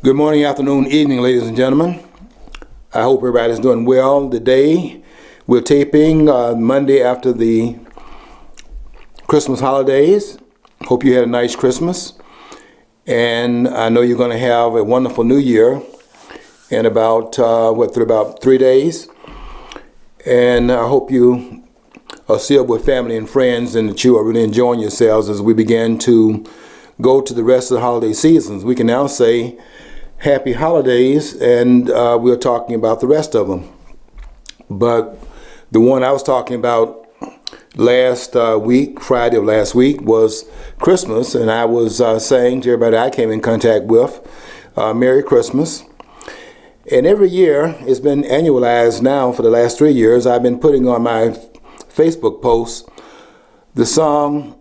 Good morning, afternoon, evening, ladies and gentlemen. I hope everybody's doing well today. We're taping Monday after the Christmas holidays. Hope you had a nice Christmas. And I know you're going to have a wonderful New Year in about 3 days. And I hope you are still with family and friends and that you are really enjoying yourselves as we begin to go to the rest of the holiday seasons. We can now say happy holidays, and we're talking about the rest of them. But the one I was talking about last week, Friday of last week, was Christmas, and I was saying to everybody I came in contact with, Merry Christmas. And every year, it's been annualized now for the last 3 years, I've been putting on my Facebook posts the song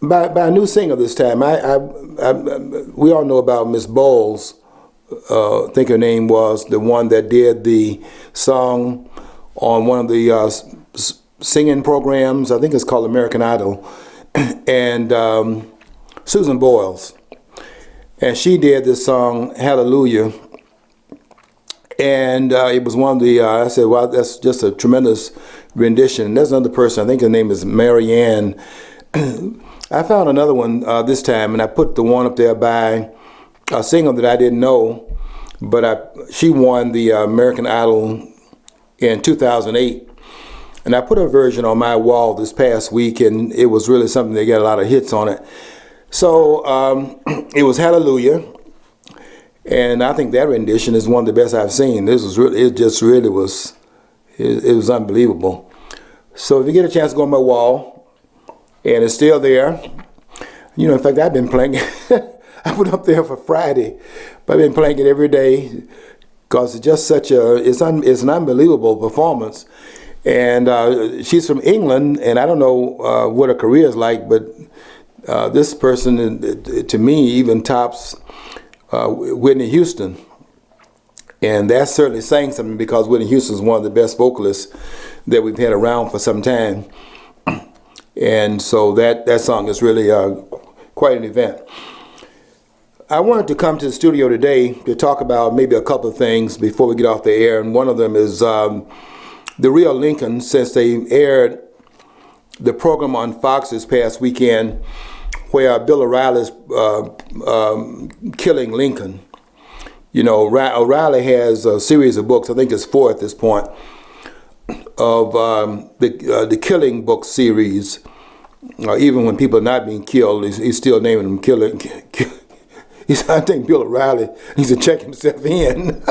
by a new singer this time. We all know about Miss Bowles. I think her name was the one that did the song on one of the singing programs. I think it's called American Idol. And Susan Boyles. And she did this song, Hallelujah. And it was one of the, I said, wow, that's just a tremendous rendition. There's another person, I think her name is Marianne. I found another one this time, and I put the one up there by a singer that I didn't know, but she won the American Idol in 2008. And I put her version on my wall this past week, and it was really something that got a lot of hits on it. So it was Hallelujah, and I think that rendition is one of the best I've seen. This was really, it just really was, it was unbelievable. So if you get a chance to go on my wall, and it's still there. You know, in fact, I've been playing it. I put up there for Friday, but I've been playing it every day because it's just such it's an unbelievable performance. And she's from England, and I don't know what her career is like, but this person, to me, even tops Whitney Houston. And that's certainly saying something because Whitney Houston is one of the best vocalists that we've had around for some time. And so that song is really quite an event. I wanted to come to the studio today to talk about maybe a couple of things before we get off the air. And one of them is the real Lincoln, since they aired the program on Fox this past weekend where Bill O'Reilly's killing Lincoln. You know, O'Reilly has a series of books, I think it's 4 at this point, of the killing book series. Even when people are not being killed, he's still naming them killing. I think Bill O'Reilly needs to check himself in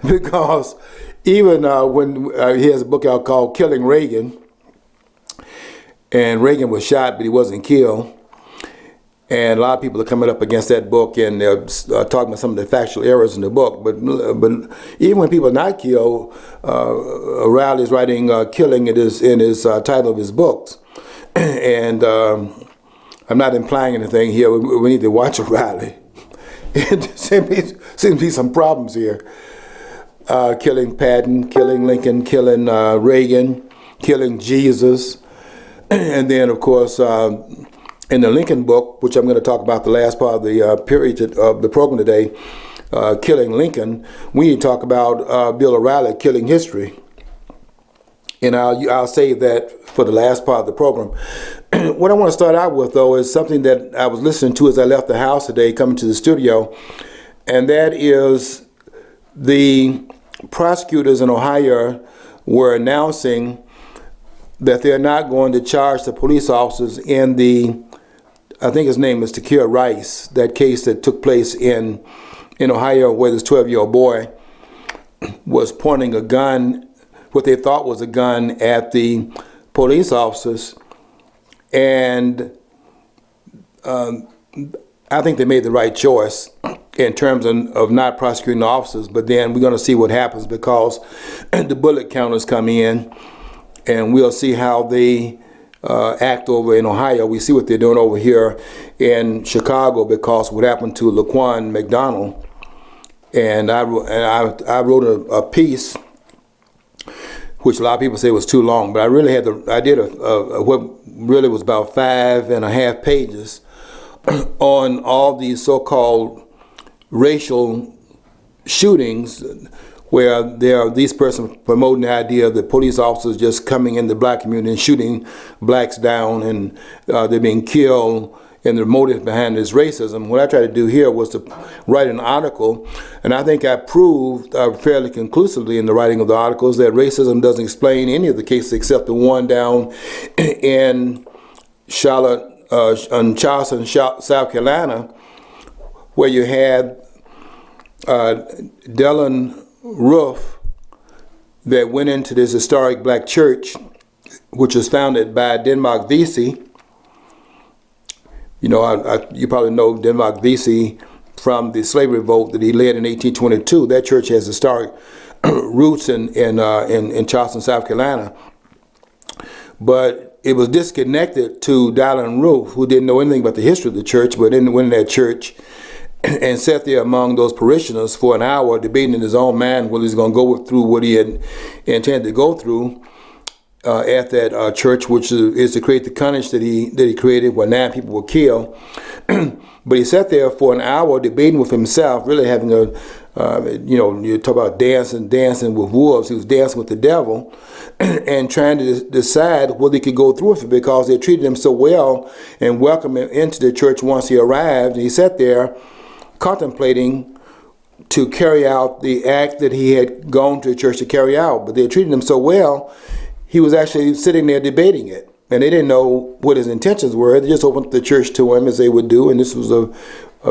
because even when he has a book out called Killing Reagan, and Reagan was shot but he wasn't killed. And a lot of people are coming up against that book and they're talking about some of the factual errors in the book. But even when people are not killed, Reilly's writing killing in his title of his books. And I'm not implying anything here. We need to watch Reilly. There seems to be some problems here. Killing Patton, killing Lincoln, killing Reagan, killing Jesus. And then, of course, in the Lincoln book, which I'm going to talk about the last part of the period of the program today, killing Lincoln, we need to talk about Bill O'Reilly killing history. And I'll save that for the last part of the program. What I want to start out with, though, is something that I was listening to as I left the house today, coming to the studio, and that is the prosecutors in Ohio were announcing that they're not going to charge the police officers in the, I think his name is Takir Rice, that case that took place in Ohio where this 12-year-old boy was pointing a gun, what they thought was a gun, at the police officers. And I think they made the right choice in terms of not prosecuting the officers, but then we're going to see what happens because the bullet counters come in. And we'll see how they act over in Ohio. We see what they're doing over here in Chicago because what happened to Laquan McDonald. And I wrote a piece, which a lot of people say was too long, but I did what really was about 5.5 pages on all these so-called racial shootings where there are these persons promoting the idea that police officers just coming in the black community and shooting blacks down, and they're being killed, and the motive behind this racism. What I tried to do here was to write an article, and I think I proved fairly conclusively in the writing of the articles that racism doesn't explain any of the cases except the one down in Charleston, South Carolina, where you had Dylan Roof that went into this historic black church, which was founded by Denmark Vesey. You know, you probably know Denmark Vesey from the slavery revolt that he led in 1822. That church has historic roots in Charleston, South Carolina. But it was disconnected to Dylan Roof, who didn't know anything about the history of the church, but went in that church and sat there among those parishioners for an hour, debating in his own mind whether he's going to go through what he had intended to go through at that church, which is to create the carnage that he created, where 9 people were killed. But he sat there for an hour debating with himself, really having you talk about dancing with wolves. He was dancing with the devil and trying to decide whether he could go through with it, because they treated him so well and welcomed him into the church once he arrived. And he sat there contemplating to carry out the act that he had gone to the church to carry out. But they treated him so well, he was actually sitting there debating it. And they didn't know what his intentions were. They just opened the church to him as they would do. And this was a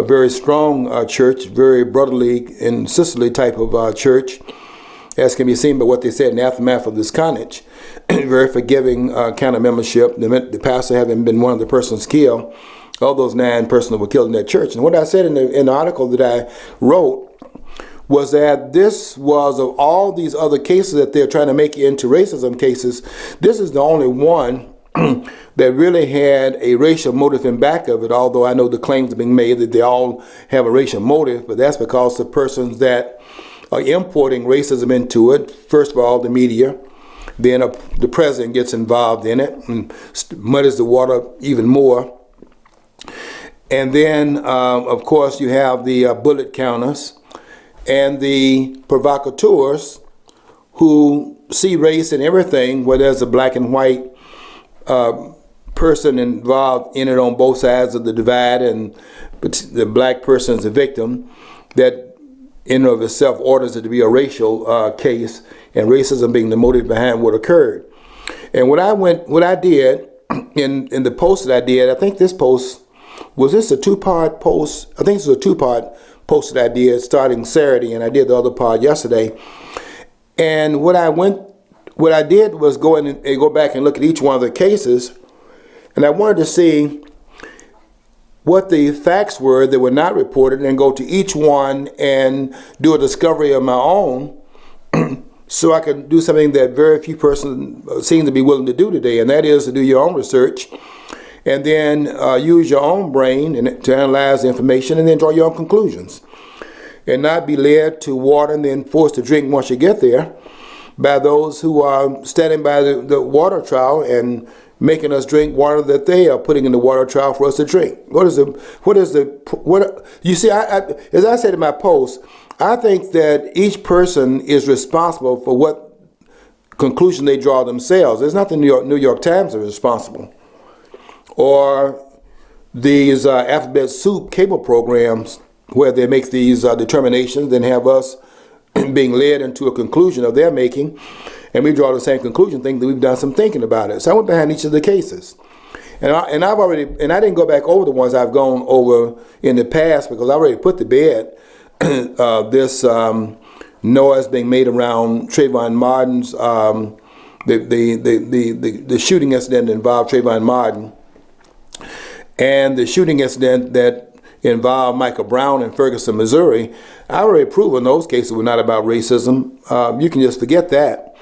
very strong church, very brotherly and sisterly type of church, as can be seen by what they said in the aftermath of this carnage. Very forgiving kind of membership. The pastor having been one of the persons killed. All those 9 persons were killed in that church. And what I said in the article that I wrote was that this was, of all these other cases that they're trying to make into racism cases, this is the only one that really had a racial motive in back of it, although I know the claims are being made that they all have a racial motive, but that's because the persons that are importing racism into it, first of all, the media, then the president gets involved in it and muddies the water even more. And then, of course, you have the bullet counters and the provocateurs who see race in everything, whether there's a black and white person involved in it on both sides of the divide, and the black person is a victim, that in and of itself orders it to be a racial case, and racism being the motive behind what occurred. And what I did in the post that I did, I think this post, was this a 2-part post? I think this was a 2-part post that I did starting Saturday, and I did the other part yesterday. And what I did was go back and look at each one of the cases, and I wanted to see what the facts were that were not reported, and go to each one and do a discovery of my own, so I could do something that very few persons seem to be willing to do today, and that is to do your own research, and then use your own brain to analyze the information, and then draw your own conclusions, and not be led to water and then forced to drink once you get there by those who are standing by the water trial and making us drink water that they are putting in the water trial for us to drink. You see, as I said in my post, I think that each person is responsible for what conclusion they draw themselves. It's not the New York Times that is responsible, or these alphabet soup cable programs where they make these determinations and have us being led into a conclusion of their making, and we draw the same conclusion, thinking that we've done some thinking about it. So I went behind each of the cases, and I didn't go back over the ones I've gone over in the past, because I already put to bed this noise being made around Trayvon Martin's the shooting incident that involved Trayvon Martin, and the shooting incident that involved Michael Brown in Ferguson, Missouri. I already proved in those cases were not about racism. You can just forget that.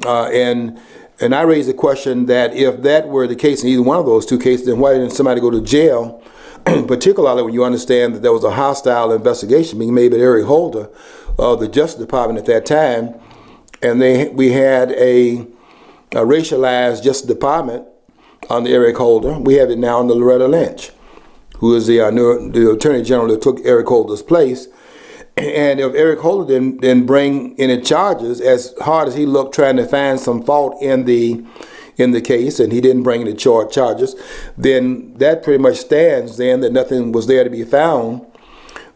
And I raised the question that if that were the case in either one of those 2 cases, then why didn't somebody go to jail? Particularly when you understand that there was a hostile investigation being made by Eric Holder of the Justice Department at that time, and we had a racialized Justice Department under Eric Holder. We have it now under Loretta Lynch, who is the Attorney General that took Eric Holder's place. And if Eric Holder didn't bring any charges, as hard as he looked trying to find some fault in the case, and he didn't bring any charges, then that pretty much stands then that nothing was there to be found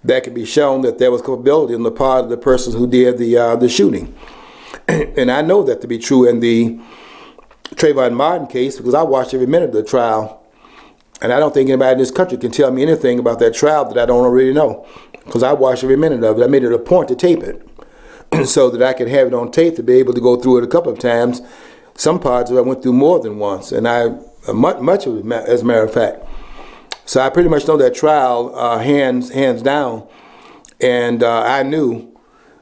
that could be shown that there was culpability on the part of the person who did the shooting. And I know that to be true in the Trayvon Martin case because I watched every minute of the trial. And I don't think anybody in this country can tell me anything about that trial that I don't already know because I watched every minute of it. I made it a point to tape it so that I could have it on tape to be able to go through it a couple of times. Some parts of it I went through more than once, and much of it, as a matter of fact. So I pretty much know that trial hands down, and I knew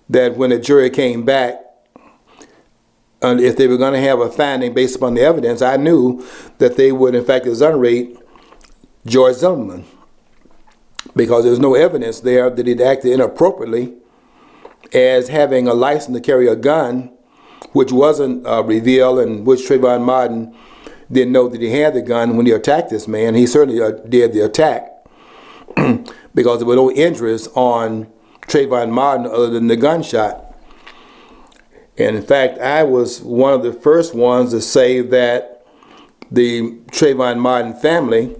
that when the jury came back, if they were going to have a finding based upon the evidence, I knew that they would, in fact, exonerate George Zimmerman because there was no evidence there that he'd acted inappropriately as having a license to carry a gun, which wasn't revealed, and which Trayvon Martin didn't know that he had the gun when he attacked this man. He certainly did the attack because there were no injuries on Trayvon Martin other than the gunshot. And in fact, I was one of the first ones to say that the Trayvon Martin family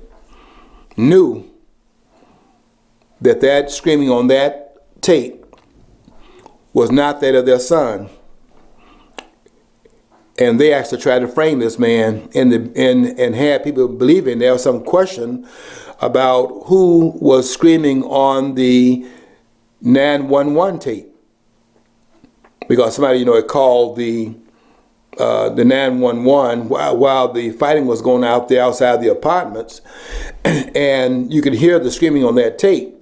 knew that screaming on that tape was not that of their son. And they actually tried to frame this man and had people believing there was some question about who was screaming on the 911 tape. Because somebody, had called the 911 while the fighting was going out there outside the apartments. And you could hear the screaming on that tape.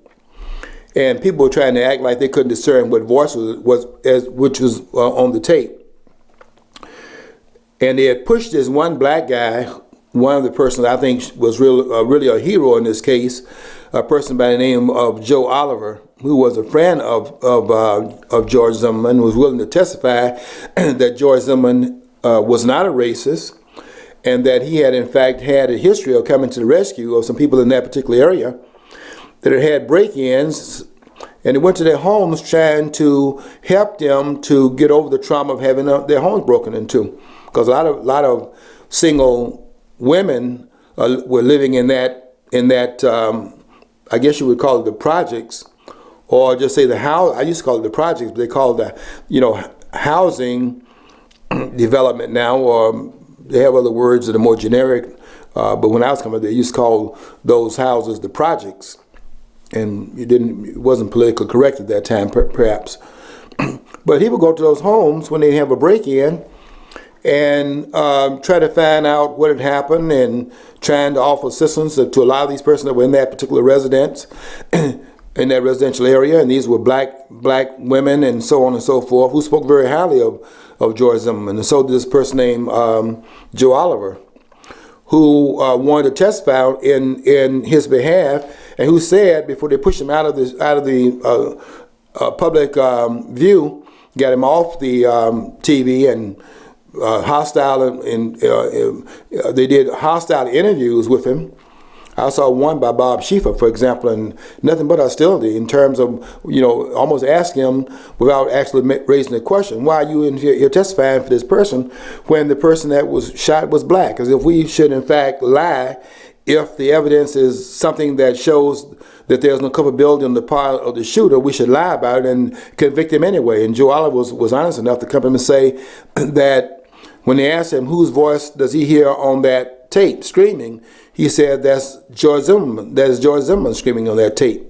And people were trying to act like they couldn't discern what voice which was on the tape. And they had pushed this one black guy, one of the persons I think was really a hero in this case, a person by the name of Joe Oliver, who was a friend of George Zimmerman, was willing to testify that George Zimmerman was not a racist, and that he had in fact had a history of coming to the rescue of some people in that particular area that had break-ins, and they went to their homes trying to help them to get over the trauma of having their homes broken into. Because a lot of single women were living in that I guess you would call it the projects, or just say the house. I used to call it the projects, but they call it the housing development now, or they have other words that are more generic. But when I was coming, they used to call those houses the projects, and it wasn't politically correct at that time, perhaps. But he would go to those homes when they have a break-in and try to find out what had happened and trying to offer assistance to a lot of these persons that were in that particular residence, in that residential area. And these were black women and so on and so forth, who spoke very highly of George Zimmerman. And so did this person named Joe Oliver, who wanted to testify in his behalf, and who said before they pushed him out of the public view, got him off the TV and hostile, and they did hostile interviews with him. I saw one by Bob Schieffer, for example, and nothing but hostility in terms of, almost asking him without actually raising the question, why are you in here testifying for this person when the person that was shot was black? Because if we should in fact lie, if the evidence is something that shows that there's no culpability on the part of the shooter, we should lie about it and convict him anyway. And Joe Oliver was honest enough to come in and say that when they asked him whose voice does he hear on that tape screaming, he said that's George Zimmerman. That is George Zimmerman screaming on that tape.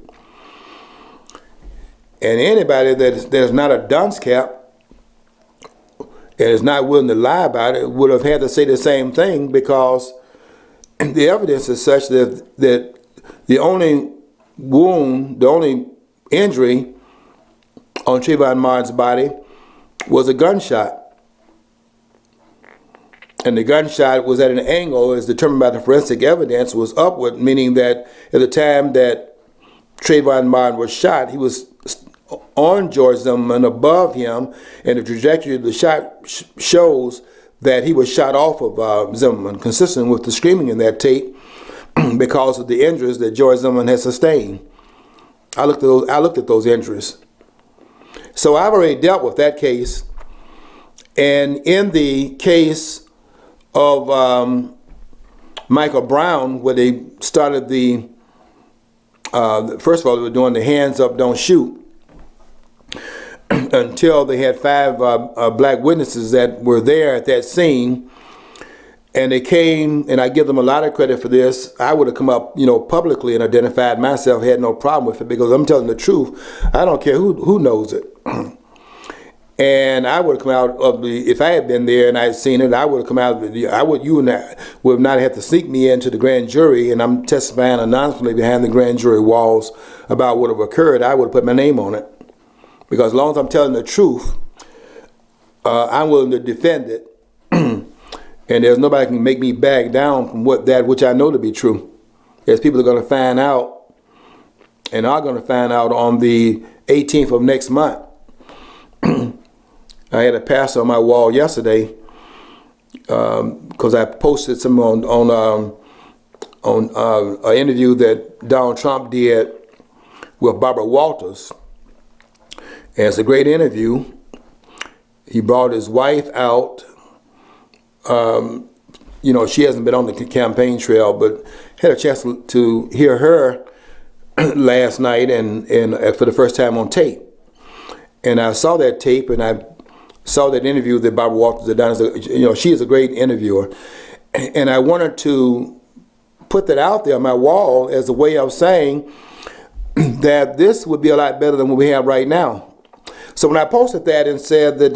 And anybody that is not a dunce cap and is not willing to lie about it would have had to say the same thing, because the evidence is such that the only wound, the only injury on Trayvon Martin's body was a gunshot. And the gunshot was at an angle, as determined by the forensic evidence, was upward, meaning that at the time that Trayvon Martin was shot, he was on George Zimmerman, above him, and the trajectory of the shot shows that he was shot off of Zimmerman, consistent with the screaming in that tape, because of the injuries that George Zimmerman had sustained. I looked at those injuries, So I've already dealt with that case. And in the case of Michael Brown, where they started first of all, they were doing the hands up, don't shoot, until they had 5 black witnesses that were there at that scene. And they came, and I give them a lot of credit for this. I would have come up, publicly and identified myself, had no problem with it, because I'm telling the truth. I don't care who knows it. And I would have come out of if I had been there and I had seen it, I would have come out of you and I would not have to sneak me into the grand jury, and I'm testifying anonymously behind the grand jury walls about what have occurred. I would have put my name on it. Because as long as I'm telling the truth, I'm willing to defend it. And there's nobody can make me back down from that which I know to be true. There's people are going to find out, and are going to find out on the 18th of next month. I had a pastor on my wall yesterday because I posted some on an interview that Donald Trump did with Barbara Walters. And it's a great interview. He brought his wife out. She hasn't been on the campaign trail, but had a chance to hear her last night and for the first time on tape. And I saw that tape, and I saw that interview that Barbara Walters had done. She is a great interviewer. And I wanted to put that out there on my wall as a way of saying that this would be a lot better than what we have right now. So when I posted that and said that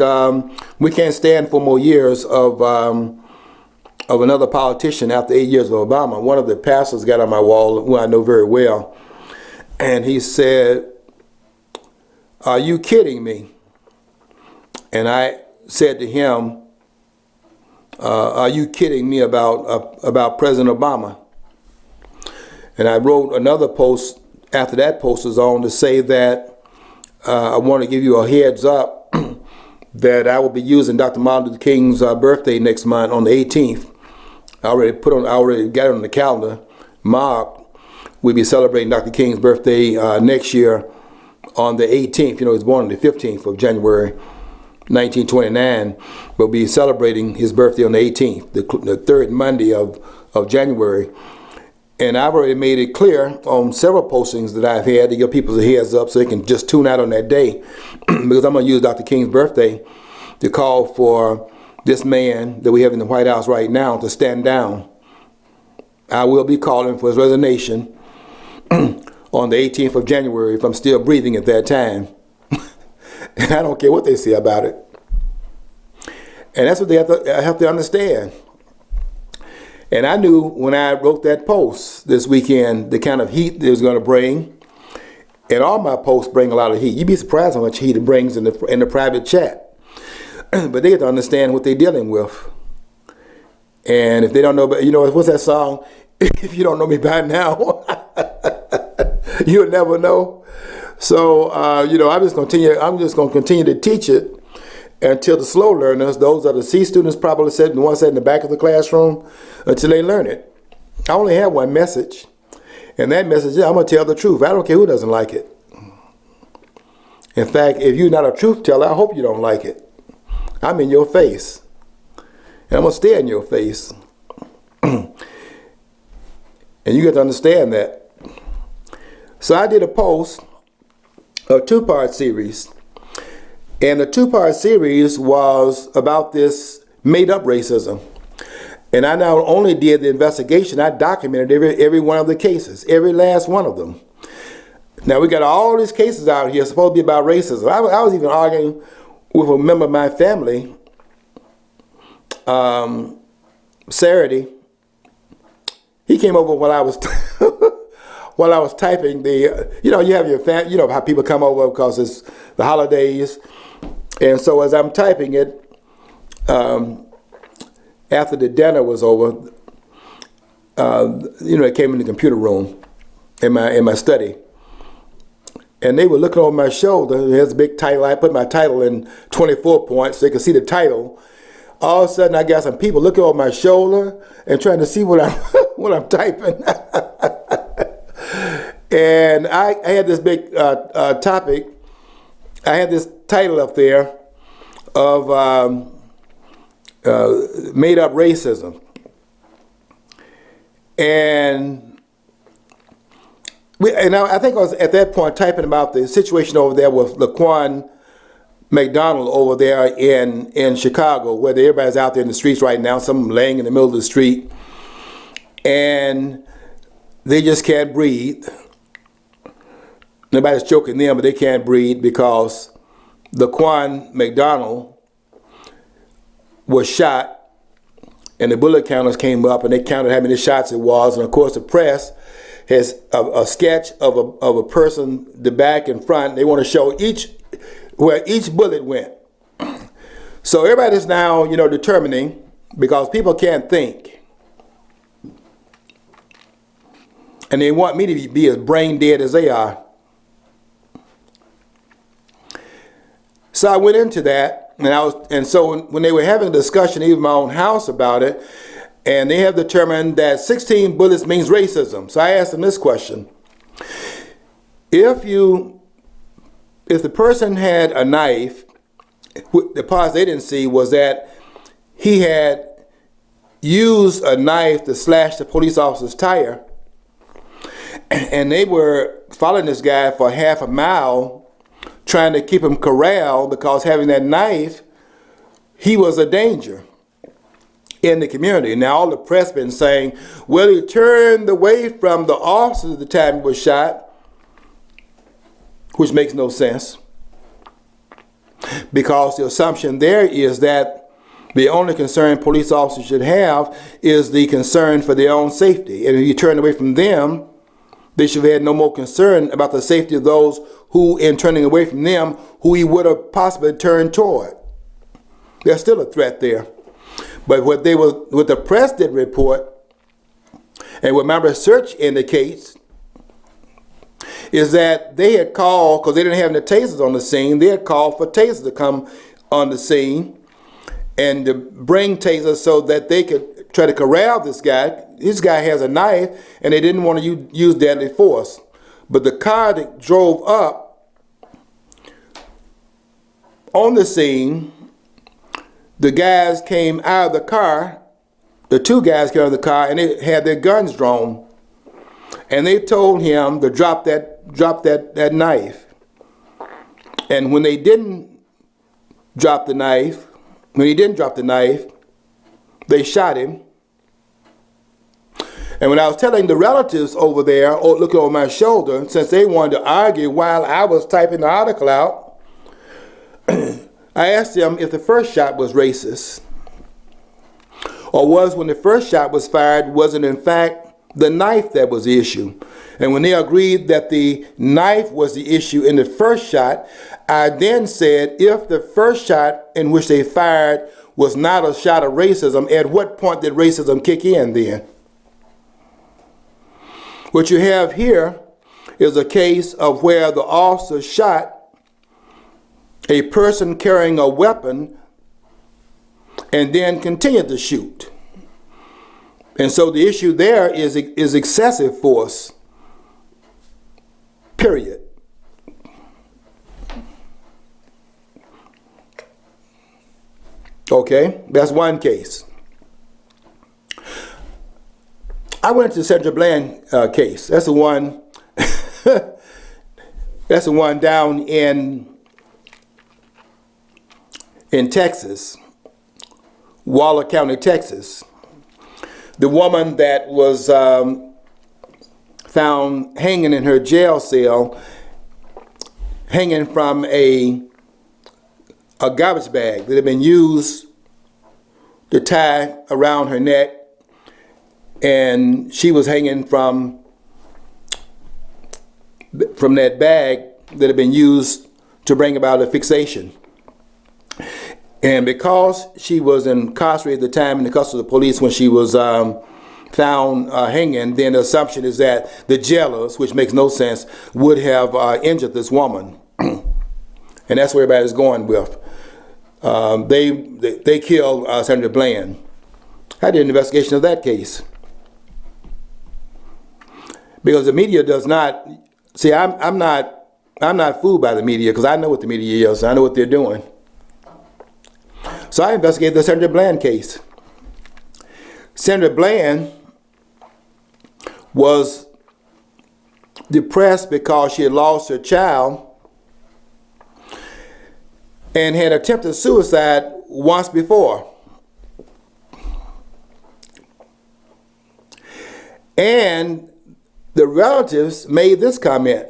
we can't stand for more years of another politician after 8 years of Obama, one of the pastors got on my wall, who I know very well, and he said, "Are you kidding me?" And I said to him, "Are you kidding me about President Obama?" And I wrote another post after that post was on to say that I want to give you a heads up that I will be using Dr. Martin Luther King's birthday next month on the 18th. I already got it on the calendar. Mark, we'll be celebrating Dr. King's birthday next year on the 18th. He was born on the 15th of January, 1929. We'll be celebrating his birthday on the 18th, the third Monday of January. And I've already made it clear on several postings that I've had to give people a heads up so they can just tune out on that day, because I'm going to use Dr. King's birthday to call for this man that we have in the White House right now to stand down. I will be calling for his resignation on the 18th of January if I'm still breathing at that time. And I don't care what they say about it. And that's what they have to understand. And I knew when I wrote that post this weekend the kind of heat it was going to bring. And all my posts bring a lot of heat. You'd be surprised how much heat it brings in the private chat. But they get to understand what they're dealing with. And if they don't know, what's that song? If you don't know me by now, you'll never know. So, I'm just going to continue to teach it until the slow learners, those are the C students, probably the ones sitting in the back of the classroom, until they learn it. I only have one message, and that message is I'm going to tell the truth. I don't care who doesn't like it. In fact, if you're not a truth teller, I hope you don't like it. I'm in your face, and I'm going to stare in your face. And you get to understand that. So I did a post, a 2-part series. And the 2-part series was about this made-up racism. And I not only did the investigation, I documented every one of the cases, every last one of them. Now, we got all these cases out here supposed to be about racism. I was even arguing with a member of my family Saturday. He came over while I was while I was typing the, you have your family, how people come over because it's the holidays. And so as I'm typing it, after the dinner was over, they came in the computer room in my study. And they were looking over my shoulder. There's a big title. I put my title in 24 points so they could see the title. All of a sudden, I got some people looking over my shoulder and trying to see what I'm typing. And I had this big topic I had this title up there of made up racism. And I think I was at that point typing about the situation over there with Laquan McDonald over there in Chicago, where everybody's out there in the streets right now, some of them laying in the middle of the street, and they just can't breathe. Nobody's choking them, but they can't breathe because Laquan McDonald was shot, and the bullet counters came up, and they counted how many shots it was. And of course, the press has a sketch of a person, the back and front. They want to show where each bullet went. So everybody's now, determining, because people can't think, and they want me to be as brain dead as they are. So I went into that, and so when they were having a discussion, even in my own house, about it, and they have determined that 16 bullets means racism. So I asked them this question: if the person had a knife, the parts they didn't see was that he had used a knife to slash the police officer's tire, and they were following this guy for half a mile, trying to keep him corralled, because having that knife, he was a danger in the community. Now all the press been saying, well, he turned away from the officer at the time he was shot, which makes no sense, because the assumption there is that the only concern police officers should have is the concern for their own safety. And if you turn away from them, they should have had no more concern about the safety of those who, in turning away from them, who he would have possibly turned toward. There's still a threat there. But what the press did report, and what my research indicates, is that they had called, because they didn't have any tasers on the scene, they had called for tasers to come on the scene and to bring tasers so that they could try to corral this guy. This guy has a knife, and they didn't want to use deadly force. But the car that drove up on the scene, the guys came out of the car, the two guys came out of the car, and they had their guns drawn. And they told him to drop that knife. And when they didn't drop the knife, they shot him. And when I was telling the relatives over there, looking over my shoulder, since they wanted to argue while I was typing the article out, I asked them if the first shot was racist, or was when the first shot was fired, was it in fact the knife that was the issue? And when they agreed that the knife was the issue in the first shot, I then said, if the first shot in which they fired was not a shot of racism, at what point did racism kick in then? What you have here is a case of where the officer shot a person carrying a weapon and then continued to shoot. And so the issue there is excessive force, period. Okay, that's one case. I went to the Sandra Bland case. That's the one. That's the one down in Texas, Waller County, Texas. The woman that was found hanging in her jail cell, hanging from a garbage bag that had been used to tie around her neck, and she was hanging from that bag that had been used to bring about a fixation. And because she was incarcerated at the time in the custody of the police when she was found hanging, then the assumption is that the jailers, which makes no sense, would have injured this woman. And that's where everybody's going with. They killed Senator Bland. I did an investigation of that case. Because the media does not, see, I'm not I'm not fooled by the media because I know what the media is. I know what they're doing. So I investigated the Senator Bland case. Senator Bland was depressed because she had lost her child and had attempted suicide once before. And the relatives made this comment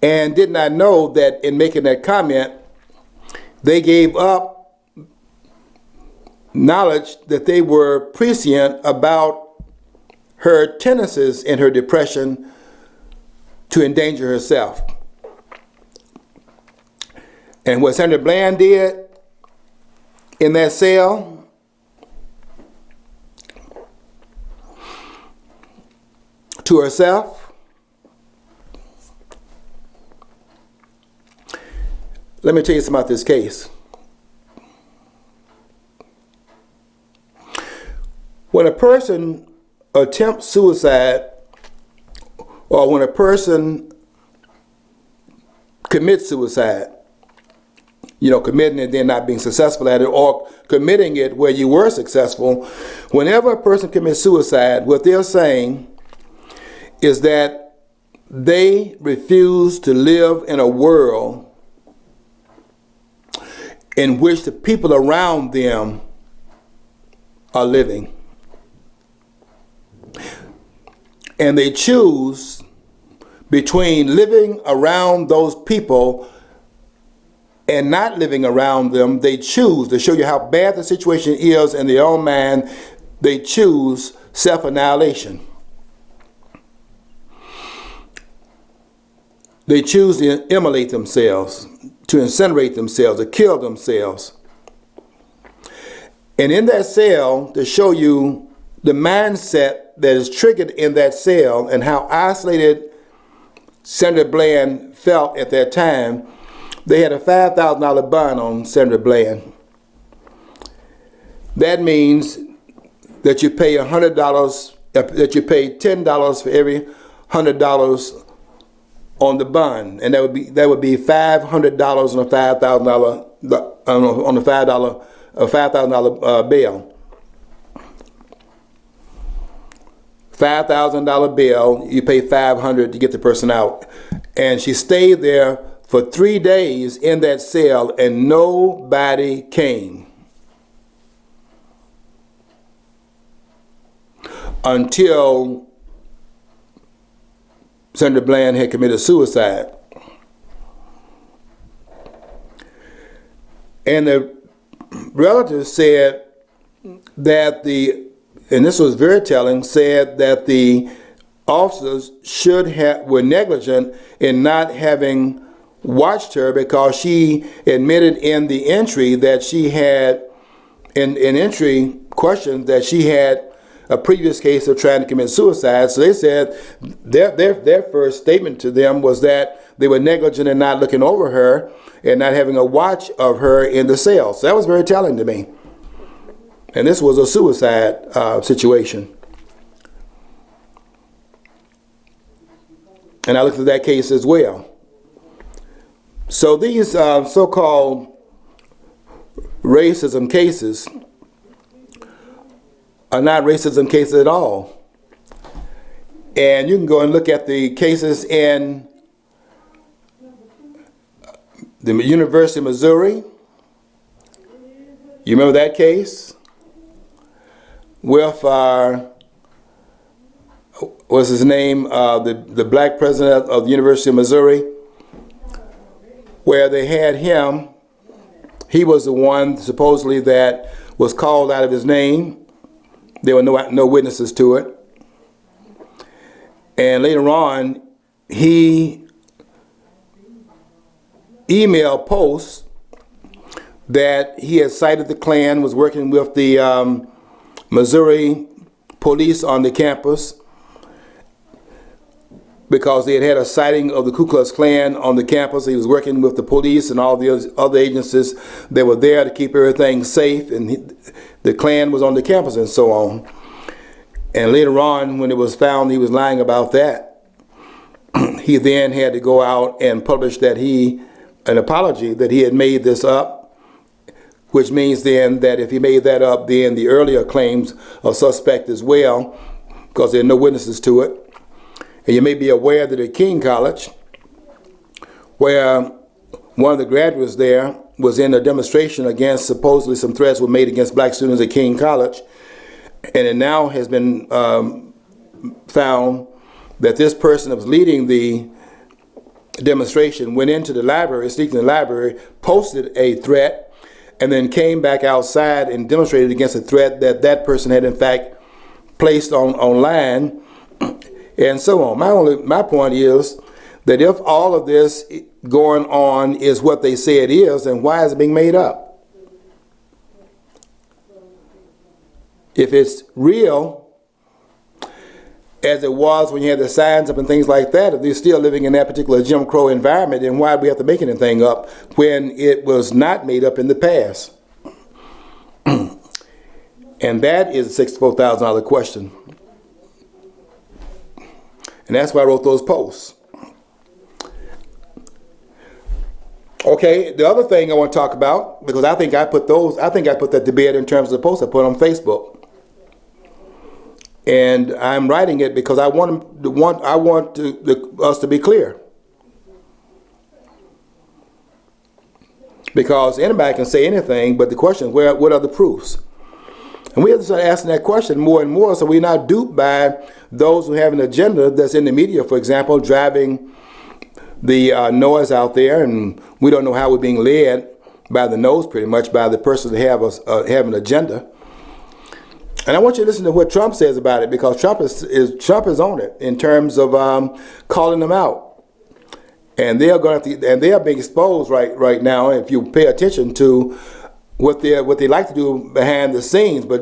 and did not know that in making that comment, they gave up knowledge that they were prescient about her tendencies in her depression to endanger herself. And what Senator Bland did in that cell, to herself, let me tell you something about this case. When a person attempts suicide, or when a person commits suicide, committing it then not being successful at it, or committing it where you were successful, whenever a person commits suicide, what they're saying is that they refuse to live in a world in which the people around them are living. And they choose between living around those people and not living around them. They choose, to show you how bad the situation is in their own mind, they choose self-annihilation. They choose to immolate themselves, to incinerate themselves, to kill themselves. And in that cell, to show you the mindset that is triggered in that cell and how isolated Senator Bland felt at that time, they had a $5,000 bond on Senator Bland. That means that you pay $100, that you pay $10 for every $100 on the bond, and that would be $500 on a $5,000 on a $5,000 bill. $5,000 bill, you pay $500 to get the person out. And she stayed there for 3 days in that cell and nobody came until Senator Bland had committed suicide. And the relatives said that and this was very telling, said that the officers were negligent in not having watched her, because she admitted in the entry that she had, in entry questions, that she had a previous case of trying to commit suicide. So they said their first statement to them was that they were negligent in not looking over her and not having a watch of her in the cell. So that was very telling to me. And this was a suicide situation. And I looked at that case as well. So these so-called racism cases are not racism cases at all. And you can go and look at the cases in the University of Missouri. You remember that case? With, what's his name, the black president of the University of Missouri, where they had him. He was the one supposedly that was called out of his name. There were no witnesses to it. And later on, he emailed posts that he had cited the Klan, was working with the Missouri police on the campus because they had a sighting of the Ku Klux Klan on the campus. He was working with the police and all the other agencies that were there to keep everything safe, and the Klan was on the campus and so on. And later on, when it was found he was lying about that, he then had to go out and publish an apology that he had made this up, which means then that if he made that up, then the earlier claims are suspect as well, because there are no witnesses to it. And you may be aware that at King College, where one of the graduates there was in a demonstration against supposedly some threats were made against black students at King College, and it now has been found that this person that was leading the demonstration went into the library, sneaked in the library, posted a threat, and then came back outside and demonstrated against a threat that that person had in fact placed online, and so on. My point is that if all of this going on is what they say it is, then why is it being made up? If it's real, as it was when you had the signs up and things like that, if they're still living in that particular Jim Crow environment, then why do we have to make anything up when it was not made up in the past? And that is a $64,000 question. And that's why I wrote those posts. Okay, the other thing I want to talk about, because I think I put that to bed in terms of the post I put on Facebook. And I'm writing it because I want us to be clear. Because anybody can say anything, but the question is, what are the proofs? And we have to start asking that question more and more, so we're not duped by those who have an agenda that's in the media, for example, driving the noise out there, and we don't know how we're being led by the nose, pretty much, by the person that have an agenda. And I want you to listen to what Trump says about it, because Trump is on it in terms of calling them out, and they are being exposed right now. If you pay attention to what they like to do behind the scenes, but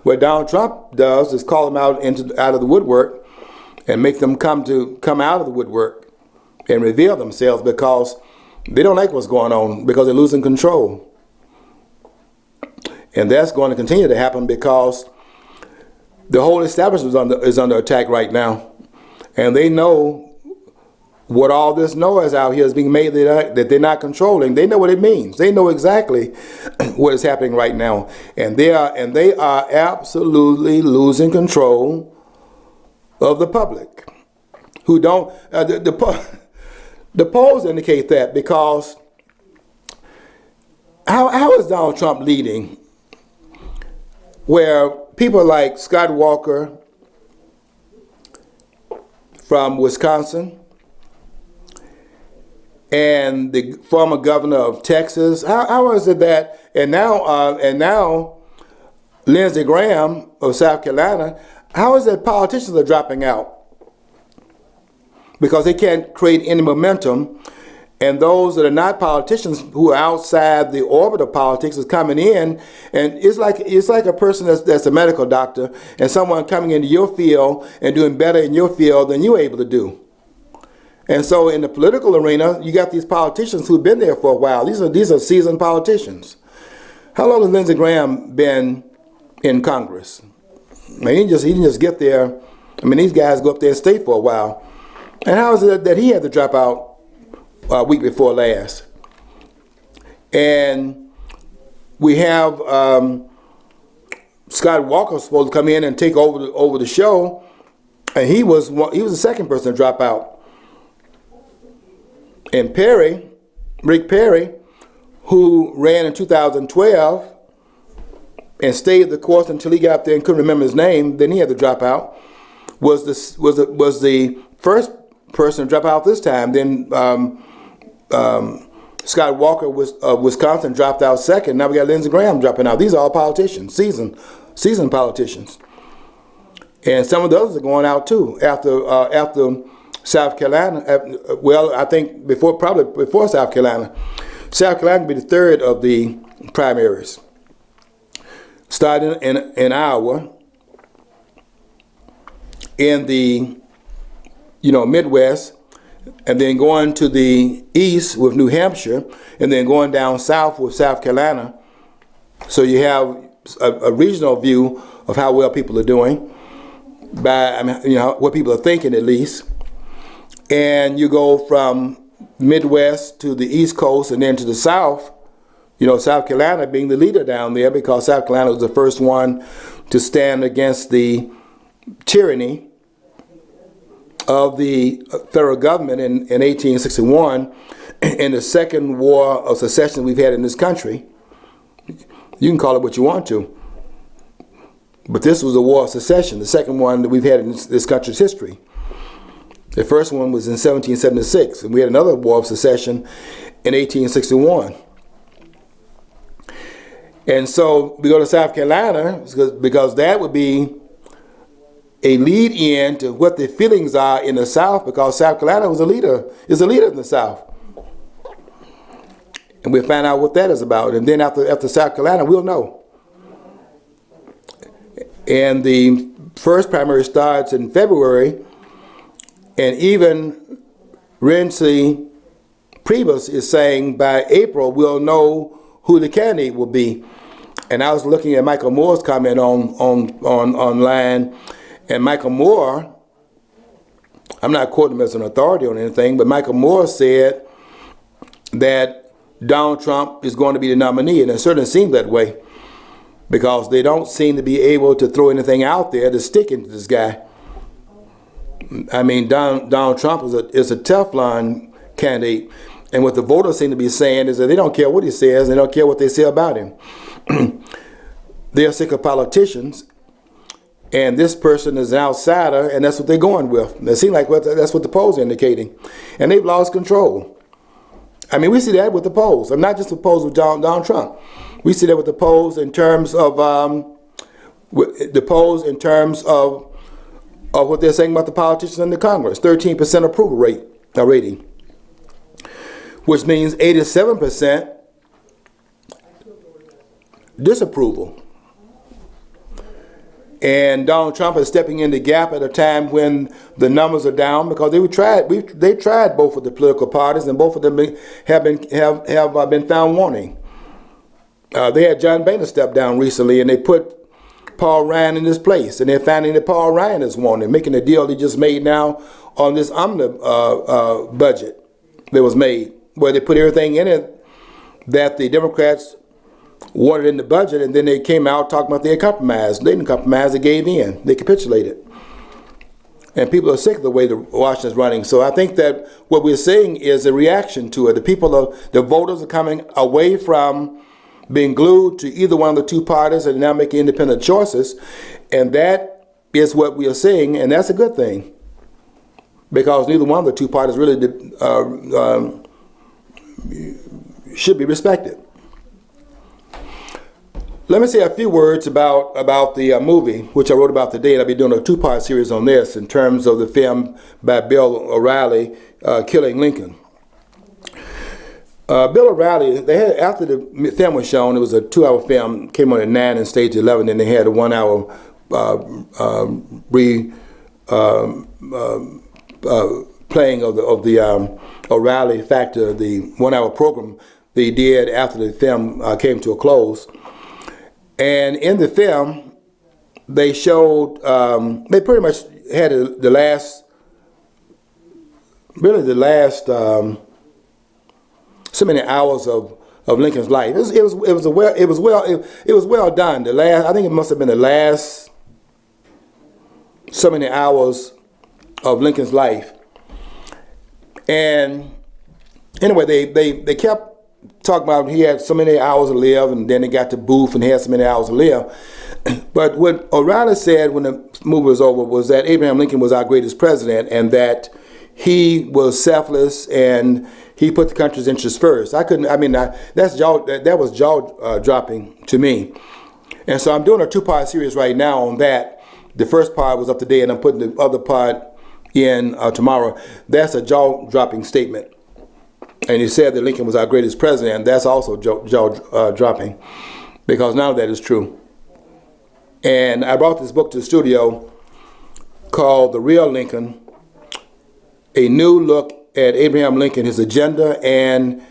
what Donald Trump does is call them out of the woodwork and make them come out of the woodwork and reveal themselves, because they don't like what's going on, because they're losing control. And that's going to continue to happen because the whole establishment is under attack right now. And they know what all this noise out here is being made that they're not controlling. They know what it means. They know exactly what is happening right now. And they are absolutely losing control of the public, who don't, the polls indicate that, because how is Donald Trump leading where people like Scott Walker from Wisconsin and the former governor of Texas, how is it that, and now Lindsey Graham of South Carolina, how is it politicians are dropping out? Because they can't create any momentum, and those that are not politicians, who are outside the orbit of politics, is coming in, and it's like a person that's a medical doctor, and someone coming into your field and doing better in your field than you're able to do. And so in the political arena, you got these politicians who've been there for a while. These are seasoned politicians. How long has Lindsey Graham been in Congress? I mean, he didn't just get there. I mean, these guys go up there and stay for a while. And how is it that he had to drop out a week before last? And we have Scott Walker supposed to come in and take over the show, and he was the second person to drop out. And Rick Perry, who ran in 2012 and stayed the course until he got there and couldn't remember his name, then he had to drop out, was the first person to drop out this time. Then Scott Walker of Wisconsin dropped out second. Now we got Lindsey Graham dropping out. These are all politicians, seasoned politicians. And some of the others are going out too after South Carolina. Well, I think probably before South Carolina. South Carolina will be the third of the primaries, starting in Iowa, in the Midwest, and then going to the east with New Hampshire, and then going down south with South Carolina. So you have a regional view of how well people are doing, by what people are thinking at least. and you go from Midwest to the East Coast and then to the South, South Carolina being the leader down there, because South Carolina was the first one to stand against the tyranny of the federal government in 1861, in the second war of secession we've had in this country. You can call it what you want to, but this was a war of secession, the second one that we've had in this country's history. The first one was in 1776, and we had another war of secession in 1861. And so we go to South Carolina because that would be a lead in to what the feelings are in the South, because South Carolina is a leader in the South. And we'll find out what that is about. And then after South Carolina, we'll know. And the first primary starts in February, and even Reilly Priebus is saying by April we'll know who the candidate will be. And I was looking at Michael Moore's comment online, and Michael Moore, I'm not quoting him as an authority on anything, but Michael Moore said that Donald Trump is going to be the nominee, and it certainly seems that way, because they don't seem to be able to throw anything out there to stick into this guy. I mean, Donald Trump is a Teflon candidate, and what the voters seem to be saying is that they don't care what he says, they don't care what they say about him. They're sick of politicians, and this person is an outsider, and that's what they're going with. It seems like that's what the polls are indicating, and they've lost control. I mean, we see that with the polls, and not just the polls with Donald Trump. We see that with the polls in terms of what they're saying about the politicians in the Congress. 13% approval rating, which means 87% disapproval. And Donald Trump is stepping in the gap at a time when the numbers are down, because they tried both of the political parties, and both of them have been found wanting. They had John Boehner step down recently, and they put Paul Ryan in his place, and they're finding that Paul Ryan is wanted, making a deal they just made now on this omnibus budget that was made, where they put everything in it that the Democrats wanted in the budget, and then they came out talking about their compromise. They didn't compromise, they gave in, they capitulated. And people are sick of the way the Washington's running. So I think that what we're seeing is a reaction to it. The voters are coming away from being glued to either one of the two parties and now making independent choices. And that is what we are seeing, and that's a good thing, because neither one of the two parties really should be respected. Let me say a few words about the movie, which I wrote about today, and I'll be doing a two-part series on this in terms of the film by Bill O'Reilly, Killing Lincoln. Bill O'Reilly, after the film was shown, it was a 2-hour film, came on at 9 and stayed to 11, and they had a 1-hour playing of the O'Reilly Factor, the 1-hour program they did after the film came to a close. And in the film, they showed, they pretty much had the last so many hours of Lincoln's life. It was well done. I think it must have been the last so many hours of Lincoln's life. And anyway, they kept talking about he had so many hours to live, and then they got to Booth and he had so many hours to live. But what O'Reilly said when the movie was over was that Abraham Lincoln was our greatest president, and that he was selfless and he put the country's interests first. That was jaw dropping to me. And so I'm doing a 2-part series right now on that. The first part was up to date, and I'm putting the other part in tomorrow. That's a jaw dropping statement. And he said that Lincoln was our greatest president. That's also jaw dropping, because none of that is true. And I brought this book to the studio called The Real Lincoln, A New Look at Abraham Lincoln, His Agenda, and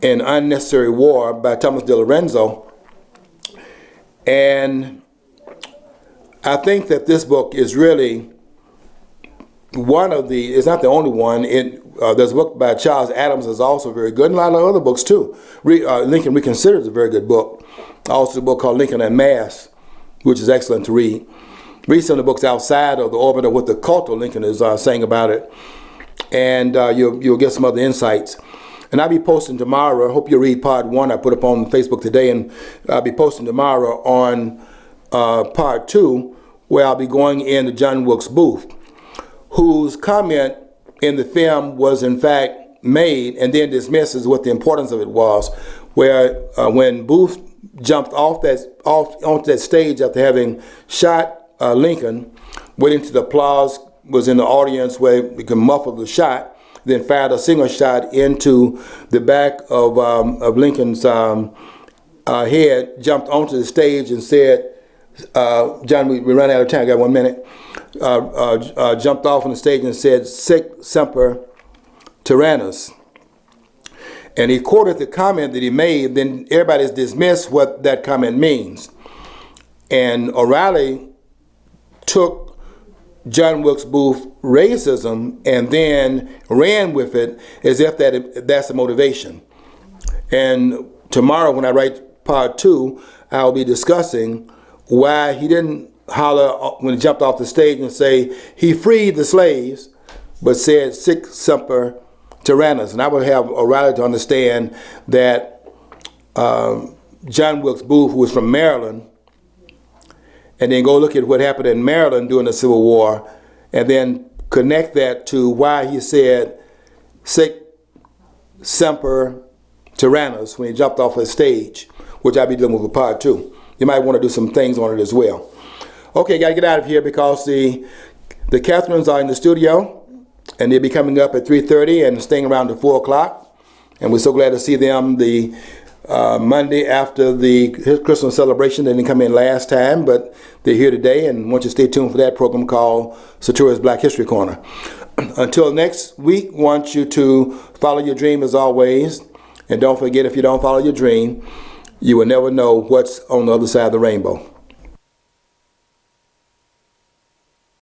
an Unnecessary War by Thomas De Lorenzo. And I think that this book is really it's not the only one. There's a book by Charles Adams that's also very good, and a lot of other books too. Lincoln Reconsidered is a very good book. Also a book called Lincoln en Masse, which is excellent to read. Read some of the books outside of the orbit of what the cult of Lincoln is saying about it, and you'll get some other insights. And I'll be posting tomorrow. I hope you read part 1. I put up on Facebook today, and I'll be posting tomorrow on part 2, where I'll be going into John Wilkes Booth, whose comment in the film was in fact made and then dismissed as what the importance of it was, where when Booth jumped onto that stage after having shot Lincoln, went into the applause, was in the audience where he could muffle the shot, then fired a single shot into the back of Lincoln's head, jumped onto the stage and said, John, we ran out of time, I got 1 minute, jumped off on the stage and said, "Sic semper tyrannis." And he quoted the comment that he made, then everybody's dismissed what that comment means. And O'Reilly took John Wilkes Booth racism and then ran with it as if that's the motivation. And tomorrow when I write part 2, I'll be discussing why he didn't holler when he jumped off the stage and say he freed the slaves, but said "Sic semper tyrannis." And I would have O'Reilly to understand that John Wilkes Booth, who was from Maryland, and then go look at what happened in Maryland during the Civil War, and then connect that to why he said "Sic semper tyrannis" when he jumped off the stage, which I'll be dealing with part 2. You might want to do some things on it as well. Okay, got to get out of here because the Catherines are in the studio, and they'll be coming up at 3:30 and staying around to 4 o'clock. And we're so glad to see them the Monday after the Christmas celebration. They didn't come in last time, but they're here today, and want you to stay tuned for that program called Satura's Black History Corner. Until next week, want you to follow your dream as always, and don't forget, if you don't follow your dream, you will never know what's on the other side of the rainbow.